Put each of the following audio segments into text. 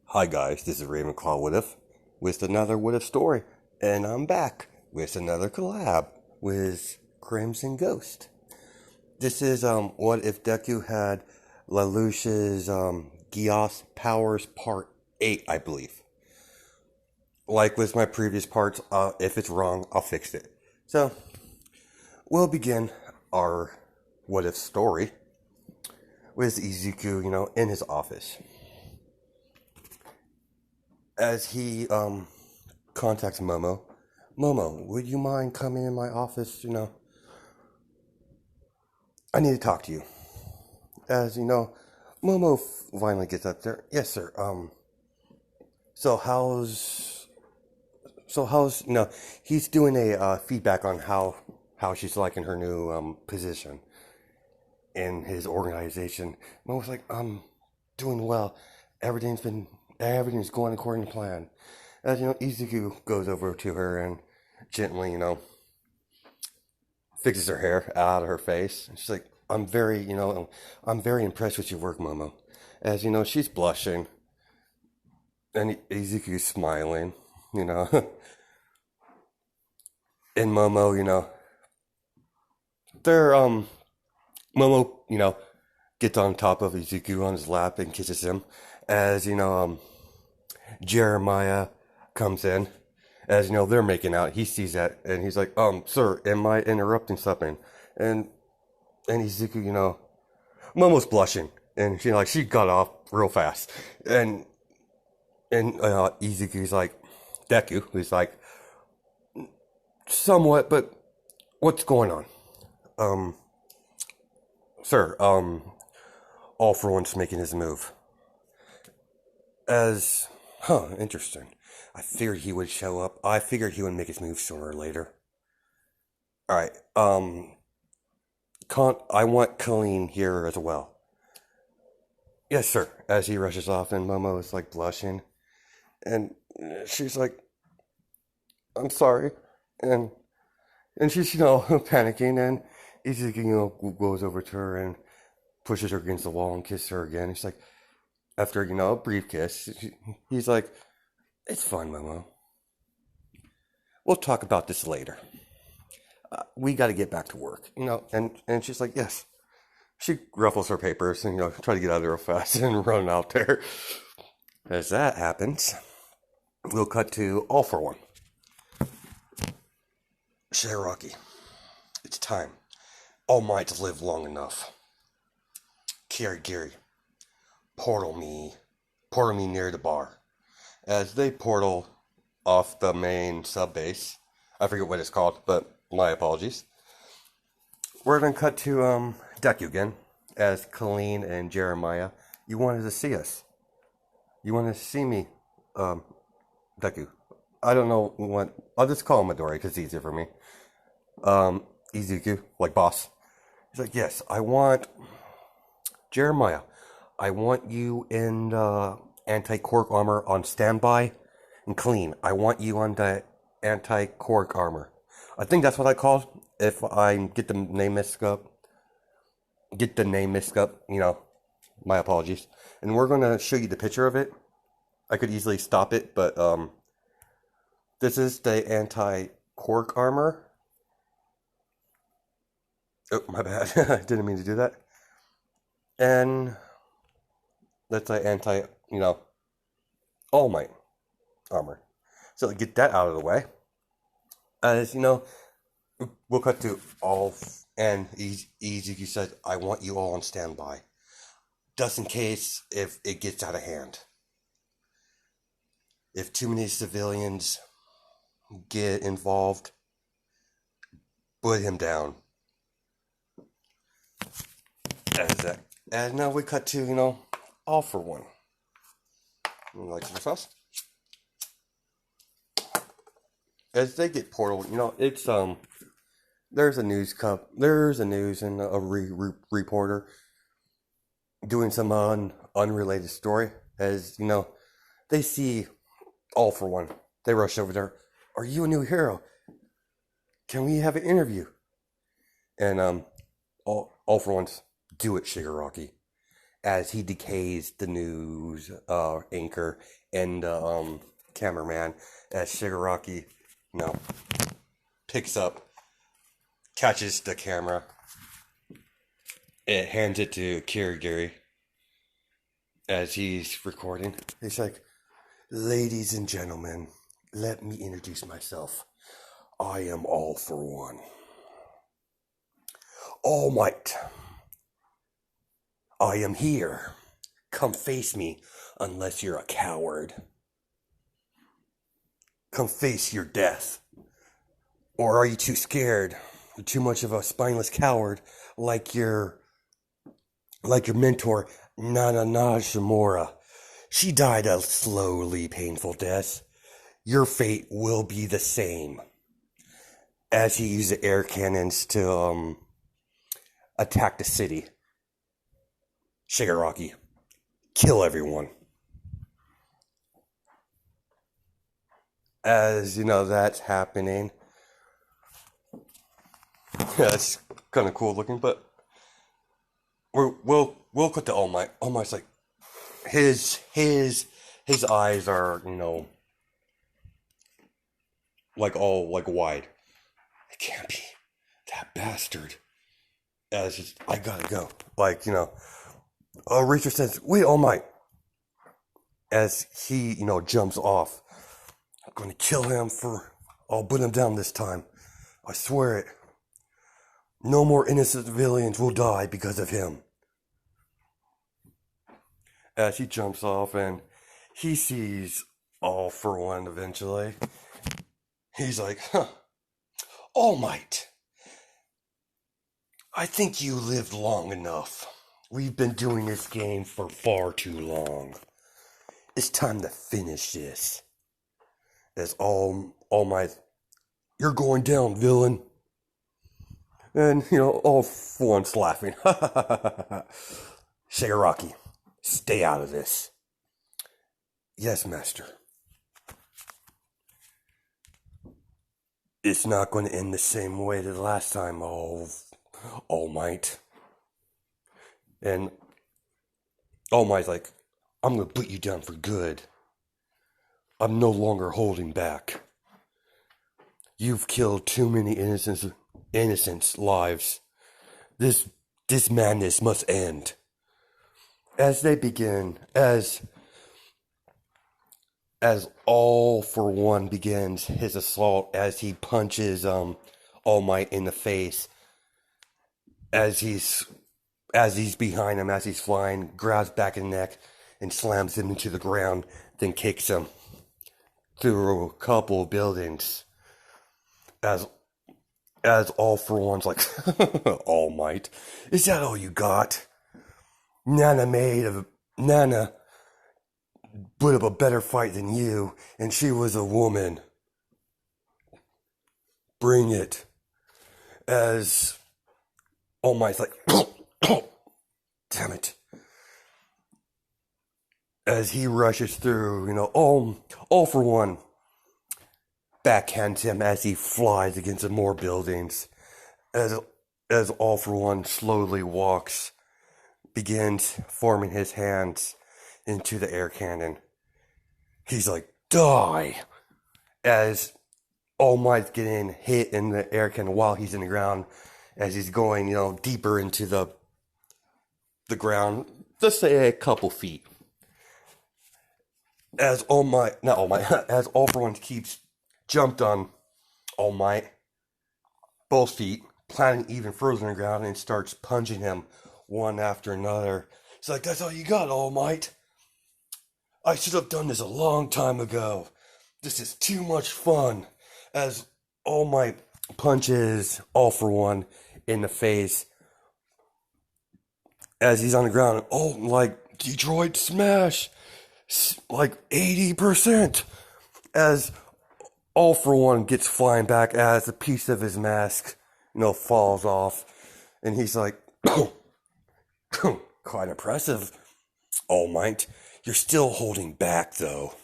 Hi guys, this is Ravenclaw What If with another What If story, and I'm back with another collab with Crimson Ghost. This is What If Deku had lelouches Geass powers part 8, I believe. Like with my previous parts, if it's wrong, I'll fix it. So, we'll begin our What If story with Izuku, in his office. As he contacts Momo. Momo, would you mind coming in my office? I need to talk to you. As Momo finally gets up there. Yes, sir. So how's he's doing a feedback on how she's liking her new position in his organization. Momo's like, I'm doing well. Everything's going according to plan. As Izuku goes over to her and gently, fixes her hair out of her face. And she's like, I'm very impressed with your work, Momo. As she's blushing, and Izuku's smiling, you know. And Momo, they're Momo, gets on top of Izuku on his lap and kisses him. As Jeremiah comes in. As they're making out. He sees that and he's like, sir, am I interrupting something? And Izuku, Momo's blushing, and she got off real fast, and Izuku's like, Deku, who's like, somewhat, but what's going on? Um, sir, all for once making his move. Interesting. I figured he would show up. I figured he would make his move sooner or later. All right. I want Colleen here as well. Yes, sir. As he rushes off, and Momo is like blushing, and she's like, "I'm sorry," and she's panicking, and Izuku goes over to her and pushes her against the wall and kisses her again. She's like, after a brief kiss, he's like, "It's fine, Momo. We'll talk about this later. We got to get back to work, And she's like, "Yes." She ruffles her papers and try to get out of there real fast and run out there. As that happens, we'll cut to All for One. Shigaraki, it's time. All Might live long enough. Kirigiri, portal me near the bar. As they portal off the main sub base, I forget what it's called, but my apologies. We're gonna cut to Deku again, as Colleen and Jeremiah. You wanted to see us. You wanted to see me, Deku. I don't know what. I'll just call him Midori because it's easier for me. Izuku, like boss. He's like, yes, I want Jeremiah. I want you in the anti-cork armor on standby, and Colleen, I want you on the anti-cork armor. I think that's what I call if I get the name mixed up. My apologies. And we're gonna show you the picture of it. I could easily stop it, but this is the anti-cork armor. Oh, my bad. I didn't mean to do that. And that's the All Might armor. So get that out of the way. As we'll cut to all, and Izuku says, I want you all on standby. Just in case if it gets out of hand. If too many civilians get involved, put him down. And now we cut to, All for One. You like the sauce? As they get portal, it's there's a news and a reporter doing some unrelated story. As they see All for One, they rush over there. Are you a new hero? Can we have an interview? And all for One's, do it, Shigaraki. as he decays the news anchor and cameraman, as Shigaraki, picks up, catches the camera, it hands it to Kirigiri as he's recording. He's like, "Ladies and gentlemen, let me introduce myself. I am All for One. All Might. I am here. Come face me, unless you're a coward. Come face your death. Or are you too scared? You're too much of a spineless coward, like your mentor, Nana Najimura. She died a slowly painful death. Your fate will be the same." As he uses air cannons to attack the city. Shigaraki, kill everyone. As that's happening. Yeah, it's kind of cool looking, but we'll put the All Might. All Might's like his eyes are all wide. It can't be that bastard. As I gotta go. Reacher says, "Wait, All Might." As he jumps off. "I'm gonna kill him I'll put him down this time. I swear it. No more innocent civilians will die because of him." As he jumps off and he sees All for One eventually, he's like, "All Might, I think you lived long enough. We've been doing this game for far too long. It's time to finish this." As All Might, "You're going down, villain." And, All for One's laughing. "Shigaraki, stay out of this." "Yes, master." "It's not going to end the same way as the last time, All Might." And All Might's like, "I'm going to put you down for good. I'm no longer holding back. You've killed too many innocents' lives. This madness must end." As they begin, as All for One begins his assault, as he punches All Might in the face, as he's behind him, as he's flying, grabs back in the neck and slams him into the ground, then kicks him through a couple of buildings. As All for One's like, "All Might, is that all you got? Nana put up a better fight than you, and she was a woman. Bring it." As All Might's like, "Damn it." As he rushes through, All for One backhands him as he flies against some more buildings. As All for One slowly begins forming his hands into the air cannon. He's like, "Die!" As All Might's getting hit in the air cannon while he's in the ground, as he's going, deeper into the ground, just say a couple feet. As All for One keeps jumped on All Might, both feet, planting even further in the ground, and starts punching him one after another. It's like, "That's all you got, All Might? I should have done this a long time ago. This is too much fun." As All Might punches All for One in the face, as he's on the ground, Detroit Smash, 80%. As All for One gets flying back as a piece of his mask, falls off. And he's like, "Quite impressive, All Might. You're still holding back, though."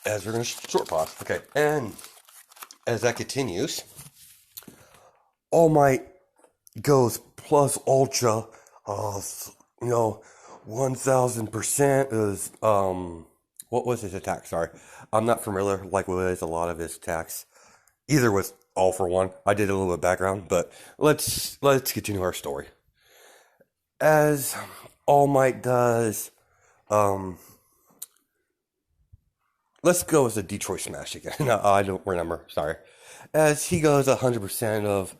As we're going to short pause. Okay. And as that continues, All Might goes plus ultra, you know, 1000% is, what was his attack? Sorry. I'm not familiar, like, with a lot of his attacks. Either was all for one. I did a little bit of background, but let's continue our story. As All Might does, um, let's go with the Detroit Smash again. No, I don't remember. Sorry. As he goes 100% of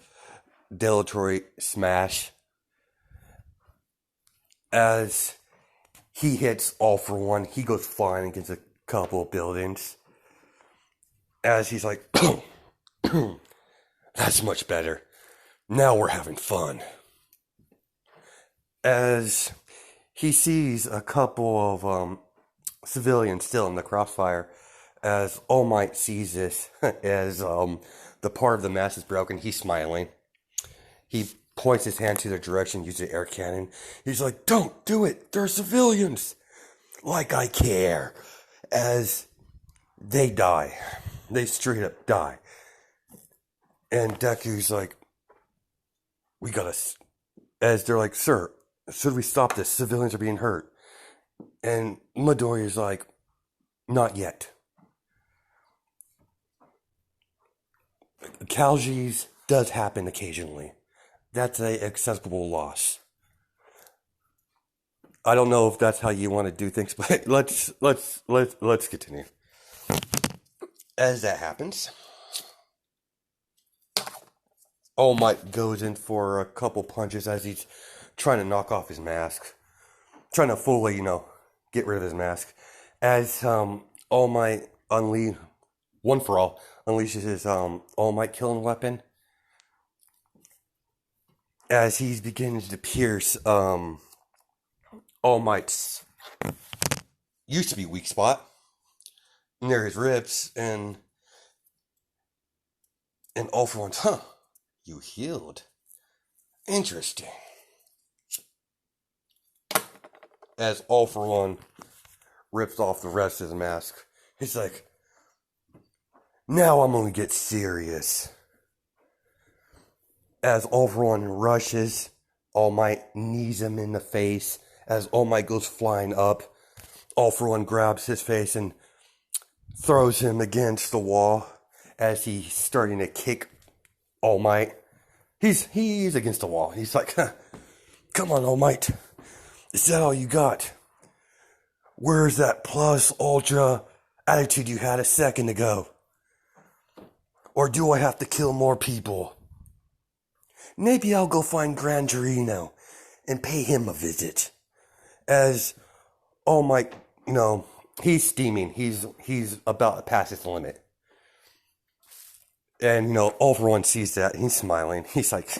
Detroit Smash, as he hits all for one, he goes flying against a couple of buildings. As he's like, that's much better. Now we're having fun. As he sees a couple of civilians still in the crossfire, as All Might sees this, as the part of the mask is broken, he's smiling. He points his hand to their direction, uses the air cannon. He's like, don't do it, they're civilians. Like I care. As they die. They straight up die. And Deku's like, we gotta, as they're like, sir, should we stop this? Civilians are being hurt. And Midoriya's like, not yet. Casualties does happen occasionally. That's a acceptable loss. I don't know if that's how you want to do things, but let's continue. As that happens, All Might goes in for a couple punches as he's trying to knock off his mask, trying to fully, get rid of his mask. As All Might one for all unleashes his All Might killing weapon, as he's beginning to pierce All Might's used to be weak spot near his ribs, and All for One, you healed. Interesting. As All for One rips off the rest of his mask, he's like, now I'm gonna get serious. As All for One rushes, All Might knees him in the face. As All Might goes flying up, All for One grabs his face and throws him against the wall as he's starting to kick All Might. He's against the wall. He's like, come on, All Might. Is that all you got? Where's that plus ultra attitude you had a second ago? Or do I have to kill more people? Maybe I'll go find Gran Torino and pay him a visit. As All Might, he's steaming. He's about to pass his limit. And, All for One sees that. He's smiling. He's like,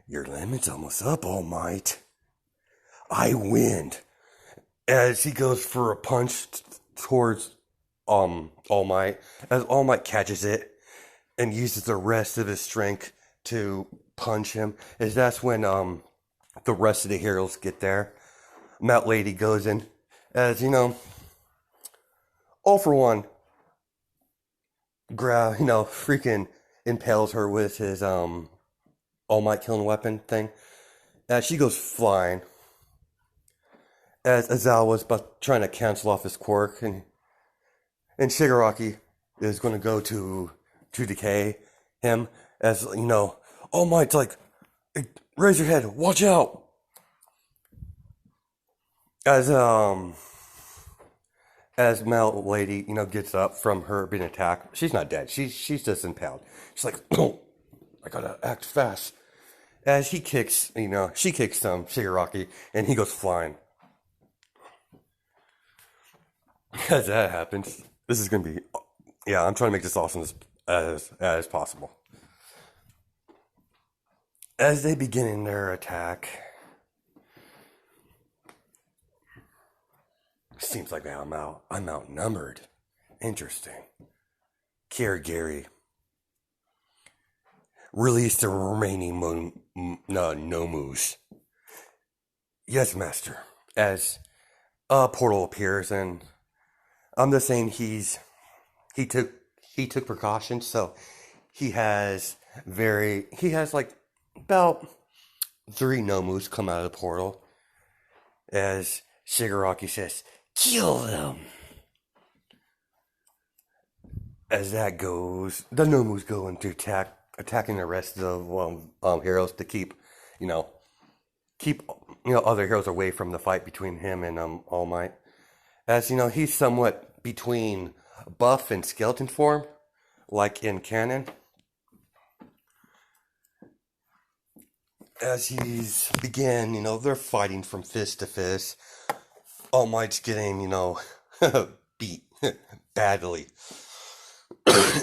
your limit's almost up, All Might. I win. As he goes for a punch towards All Might, as All Might catches it and uses the rest of his strength to punch him, as that's when the rest of the heroes get there. Mount Lady goes in, as All for One freaking impales her with his All Might killing weapon thing. As she goes flying, as Aizawa's about trying to cancel off his quirk, and Shigaraki is going to go to decay him, as All Might's like, hey, raise your head, watch out. As Mount Lady, gets up from her being attacked, she's not dead. She's just impaled. She's like, oh, I gotta act fast. As she kicks Shigaraki, and he goes flying. As that happens, this is gonna be, I'm trying to make this awesome as possible. As they begin their attack, seems like I'm outnumbered. Interesting. Kirigiri. Release the remaining Nomus. Yes, Master. As a portal appears, and I'm just saying he took precautions, so he has He has like about three Nomus come out of the portal as Shigaraki says, "Kill them." As that goes, the Nomus go into attacking the rest of heroes to you know, keep other heroes away from the fight between him and All Might. As he's somewhat between buff and skeleton form, like in canon. As he's they're fighting from fist to fist. All Might's getting beat badly.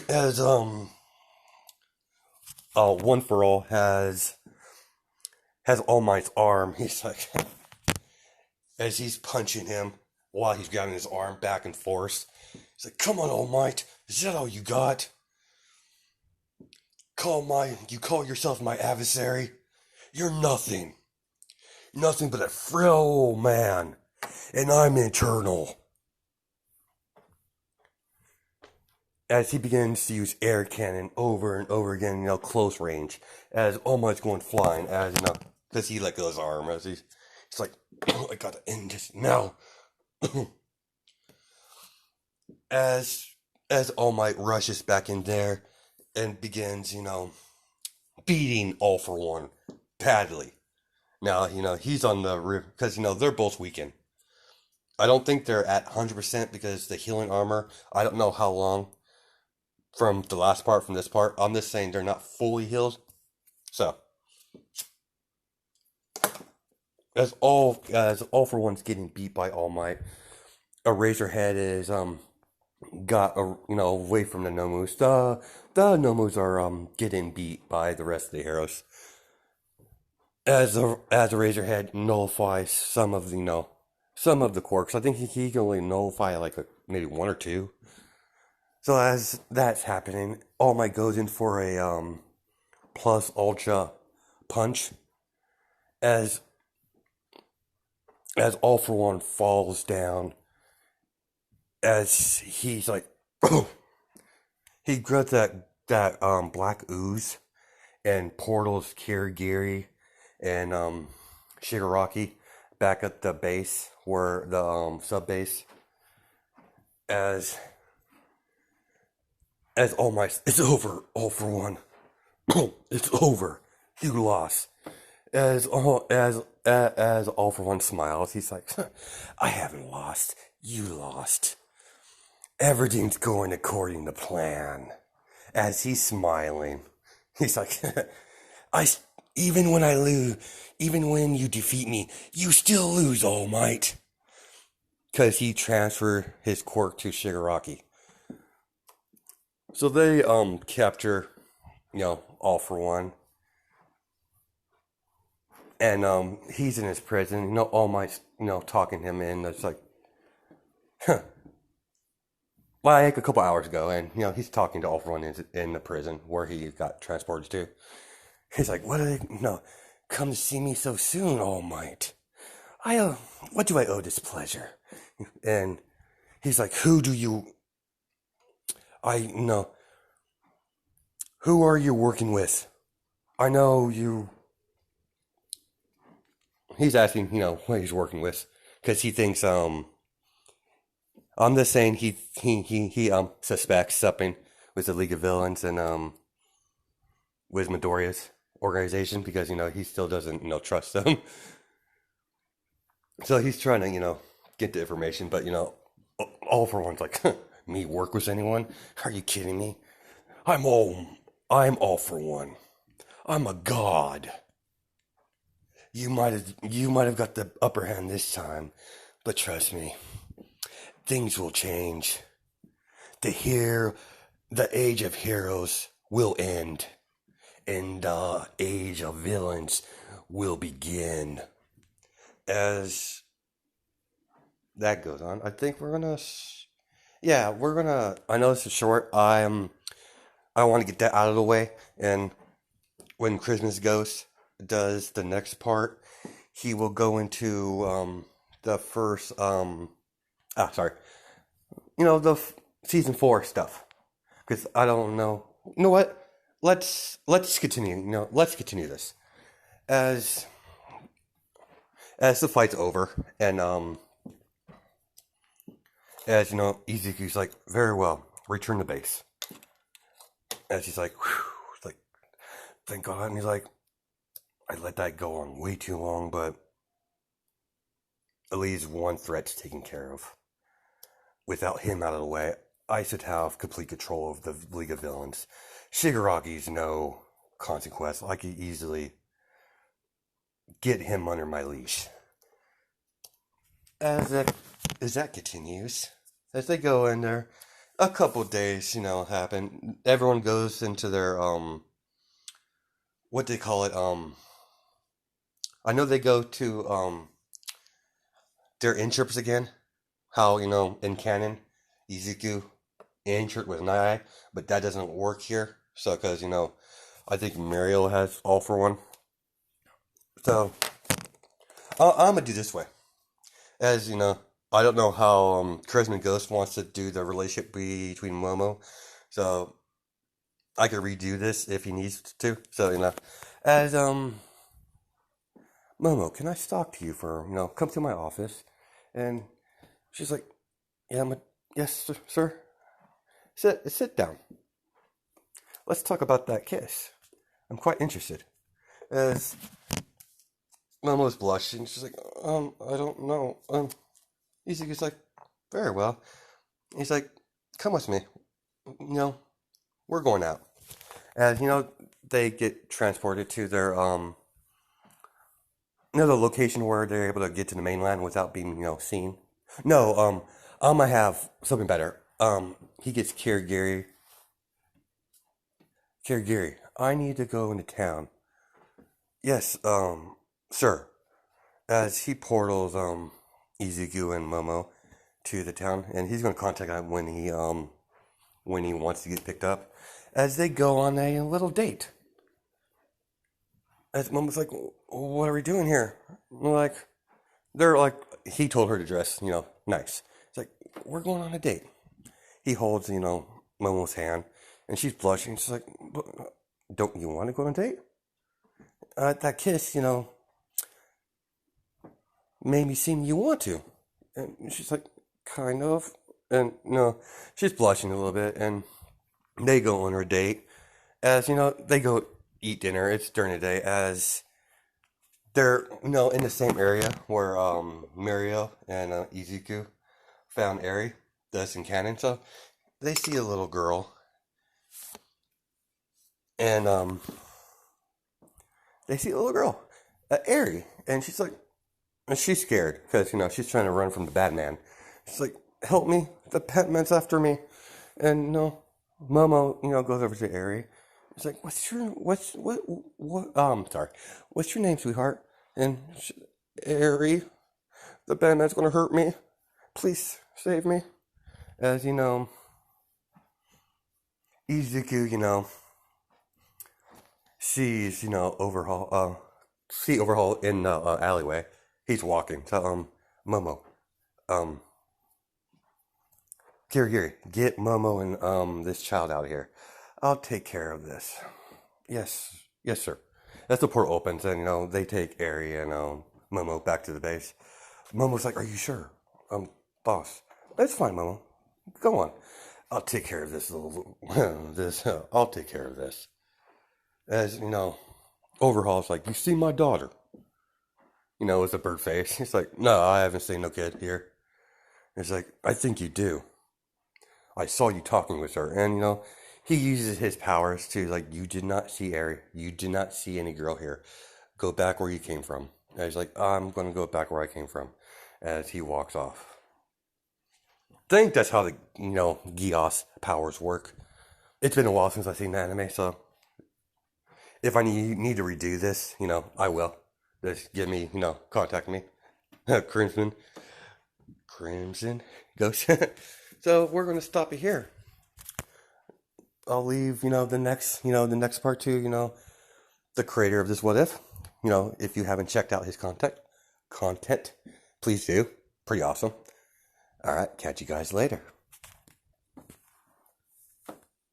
As One for All has All Might's arm. He's like, as he's punching him while he's grabbing his arm back and forth. He's like, "Come on, All Might, is that all you got? You call yourself my adversary? You're nothing. Nothing but a frail old man. And I'm eternal." As he begins to use air cannon over and over again, close range, as All Might's going flying, as because he let go his arm, as he's like, "Oh, I gotta end this now." as All Might rushes back in there and begins, beating All for One badly. Now, he's on the roof because they're both weakened. I don't think they're at 100% because the healing armor, I don't know how long from the last part, from this part. I'm just saying they're not fully healed. So, as All for One's getting beat by All Might, Eraserhead is got away from the Nomus. The Nomus are getting beat by the rest of the heroes. As Eraserhead nullifies some of the quirks. I think he can only nullify like maybe one or two. So as that's happening, All Might goes in for a plus ultra punch. As All for One falls down, as he's like, he grabs that black ooze and portals Kirigiri and Shigaraki back at the base, where the sub base. As All Might, "It's over, All for One. It's over. You lost." As All for One smiles, he's like, "I haven't lost. You lost. Everything's going according to plan." As he's smiling, he's like, even when I lose, even when you defeat me, you still lose, All Might." Because he transferred his quirk to Shigaraki. So they capture, All for One. And he's in his prison. All Might's, talking him in. It's like, like a couple hours ago, and he's talking to All for One in the prison where he got transported to. He's like, "What do they come to see me so soon, All Might? What do I owe this pleasure?" And he's like, "Who are you working with? I know you." He's asking, what he's working with, because he thinks I'm just saying he suspects something with the League of Villains and with Midoriya's organization, because he still doesn't trust them. So he's trying to get the information, but All for One's like, "Me work with anyone? Are you kidding me? I'm All for One. I'm a god. You might have got the upper hand this time, but trust me, things will change. The age of heroes will end, and the age of villains will begin." As that goes on, I think we're gonna I know this is short. I want to get that out of the way, and when Christmas Ghost does the next part, he will go into the first the season 4 stuff, because I don't know. You know what? let's continue. Let's continue this as the fight's over, and as Izuku's like, very well, return to base. As he's like, whew, like, thank God, and he's like, I let that go on way too long, but at least one threat's taken care of. Without him out of the way, I should have complete control of the League of Villains. Shigaragi's no consequence. I could easily get him under my leash. As that continues, as they go in there, a couple days, happen. Everyone goes into their what they call it, I know they go to their internships again. How in canon, Izuku interned with Nai, but that doesn't work here. So because I think Mario has all for one. So I'm gonna do this way. As I don't know how Charisma Ghost wants to do the relationship between Momo, so I could redo this if he needs to. So as Momo, can I talk to you for come to my office? And she's like, yeah, yes, sir. Sit down. Let's talk about that kiss. I'm quite interested. As Momo's blushing, she's like, I don't know. Izuku's like, very well. He's like, come with me. We're going out. As they get transported to their the location where they're able to get to the mainland without being seen. No, I'm gonna have something better. He gets Kirigiri. Kirigiri, I need to go into town. Yes, sir. As he portals Izuku and Momo to the town, and he's gonna contact him when he wants to get picked up. As they go on a little date. As Momo's like, what are we doing here? They're like, he told her to dress, nice. It's like, we're going on a date. He holds, Momo's hand, and she's blushing. She's like, don't you want to go on a date? That kiss, made me seem you want to. And she's like, kind of. And no, she's blushing a little bit, and they go on a date. As they go eat dinner. It's during the day, as they're in the same area where Mario and Izuku found Eri, thus in canon. So they see a little girl, and they see a little girl, Eri, and she's like, and she's scared because she's trying to run from the Batman. She's like, help me, the Batman's after me. And Momo goes over to Eri. He's like, what's your name, sweetheart? And Eri, the Batman's gonna hurt me. Please save me. As Izuku, sees Overhaul, see Overhaul in the alleyway. He's walking. So Momo, Kirigiri, get Momo and this child out of here. I'll take care of this. Yes, sir. As the portal opens, and they take Eri and Momo back to the base. Momo's like, "Are you sure, boss? It's fine, Momo. Go on. I'll take care of this little I'll take care of this." As Overhaul's like, "You see my daughter?" With a bird face. He's like, "No, I haven't seen no kid here." He's like, "I think you do. I saw you talking with her," and he uses his powers to like, you did not see Eri. You did not see any girl here. Go back where you came from. And he's like, I'm going to go back where I came from. As he walks off. I think that's how the, Geass powers work. It's been a while since I've seen the anime, so if I need to redo this, I will. Just give me, contact me. Crimson Ghost. So we're going to stop it here. I'll leave, the next part to, the creator of this What If. If you haven't checked out his content, please do. Pretty awesome. All right, catch you guys later.